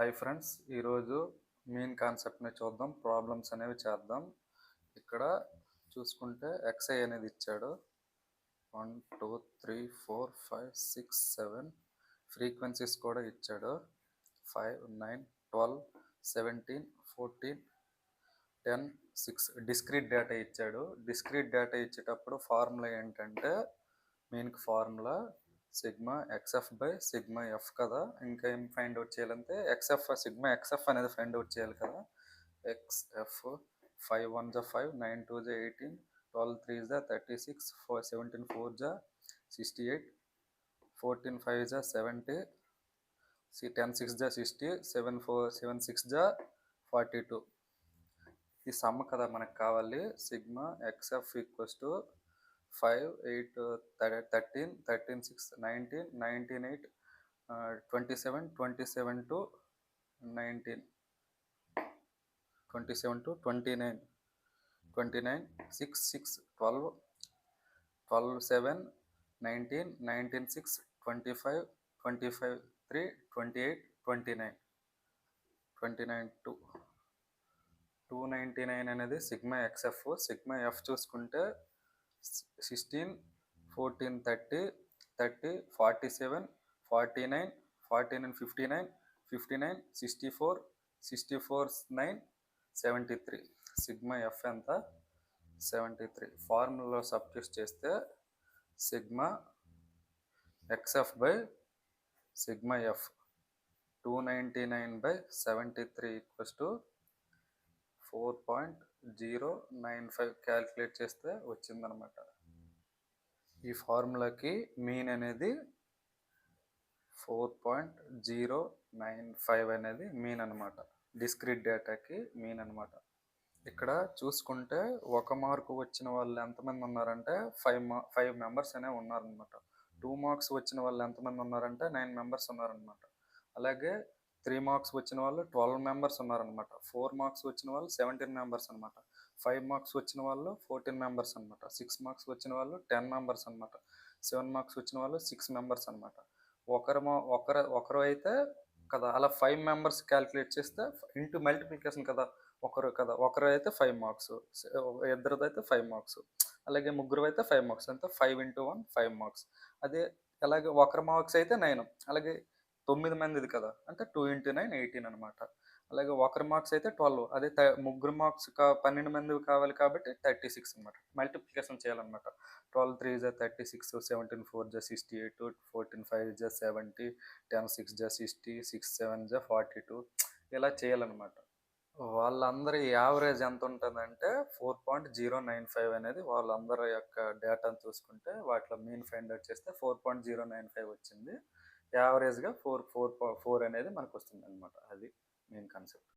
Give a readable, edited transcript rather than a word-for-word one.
Hi friends, ఈరోజు main కాన్సెప్ట్ని చూద్దాం. ప్రాబ్లమ్స్ అనేవి చేద్దాం. ఇక్కడ చూసుకుంటే ఎక్స్ఐ అనేది ఇచ్చాడు. 1 2 3 4 5 6 7 ఫ్రీక్వెన్సీస్ కూడా ఇచ్చాడు. 5 9 12 17 14 10 6 డిస్క్రీట్ డేటా ఇచ్చాడు. డిస్క్రీట్ డేటా ఇచ్చేటప్పుడు ఫార్ములా ఏంటంటే మెయిన్కి formula sigma XF by sigma F కదా. ఇంకా ఏం ఫైండ్ అవుట్ చేయాలంటే ఎక్స్ఎఫ్ సిగ్మా ఎక్స్ఎఫ్ అనేది ఫైండ్ అవుట్ చేయాలి కదా. ఎక్స్ఎఫ్ 5 1 జా 5 9 2 జా 18 12 3 జా 36 17 4 జా 68 14 5 జా 70 10 6 జా 60 7 4 7 6 జా 42. ఈ సమ్ కదా మనకు కావాలి. Sigma XF equals to 5 8 13 13 6 19 19 8 27 27 to 19 27 to 29 29 6 6 12 12 7 19 19 6 25 25 3 28 29 29 2 299 అనేది సిగ్మా ఎక్స్ఎఫ్. సిగ్మా ఎఫ్ చూసుకుంటే 16 14 30 30 47 49 49 59 59 64 64 9 73. సిగ్మా ఎఫ్ ఎంత? 73. ఫార్ములాలో సబ్స్టిట్యూట్ చేస్తే sigma XF by sigma F 299 by 73 equals to 4.095 calculate చేస్తే వచ్చిందనమాట. ఈ ఫార్ములాకి మీన్ అనేది 4.095 అనేది మీన్ అనమాట. డిస్క్రీట్ డేటాకి మీన్ అనమాట. ఇక్కడ చూసుకుంటే ఒక మార్కు వచ్చిన వాళ్ళు ఎంతమంది ఉన్నారంటే 5 మెంబర్స్ అనేవి ఉన్నారనమాట. 2 మార్క్స్ వచ్చిన వాళ్ళు ఎంతమంది ఉన్నారంటే 9 మెంబర్స్ ఉన్నారనమాట. అలాగే 3 మార్క్స్ వచ్చిన వాళ్ళు 12 మెంబర్స్ ఉన్నారనమాట. 4 మార్క్స్ వచ్చిన వాళ్ళు 17 మెంబర్స్ అనమాట. 5 మార్క్స్ వచ్చిన వాళ్ళు 14 మెంబర్స్ అనమాట. 6 మార్క్స్ వచ్చిన వాళ్ళు 10 మెంబర్స్ అనమాట. 7 మార్క్స్ వచ్చిన వాళ్ళు 6 మెంబర్స్ అనమాట. ఒకరు అయితే కదా, అలా 5 మెంబర్స్ క్యాలిక్యులేట్ చేస్తే ఇంటూ మల్టిప్లికేషన్ కదా. ఒకరు అయితే 5 మార్క్స్, ఇద్దరిదైతే 5 మార్క్స్, అలాగే ముగ్గురు అయితే 5 మార్క్స్, అంతే 5 into 1 5 మార్క్స్. అదే అలాగే ఒకరి మార్క్స్ అయితే 9, అలాగే 9 మందిది కదా, అంటే 2 into 9 18 అనమాట. అలాగే ఒకరి మార్క్స్ అయితే 12, అదే ముగ్గురు మార్క్స్ 12 మంది కావాలి కాబట్టి 36 అనమాట. మల్టిప్లికేషన్ చేయాలన్నమాట. 12 3 జా 36, 17 4 జా 68, 14 5 జా 70, 10 6 జా 60, 6 7 జా 42. ఇలా చేయాలన్నమాట. వాళ్ళందరి యావరేజ్ ఎంత ఉంటుందంటే 4.095 అనేది వాళ్ళందరి యొక్క డేటాను చూసుకుంటే వాటిలో మీన్ ఫైండ్ అవుట్ చేస్తే 4.095 వచ్చింది. యావరేజ్గా 4 4 4 అనేది మనకు వస్తుంది అనమాట. అది మెయిన్ కాన్సెప్ట్.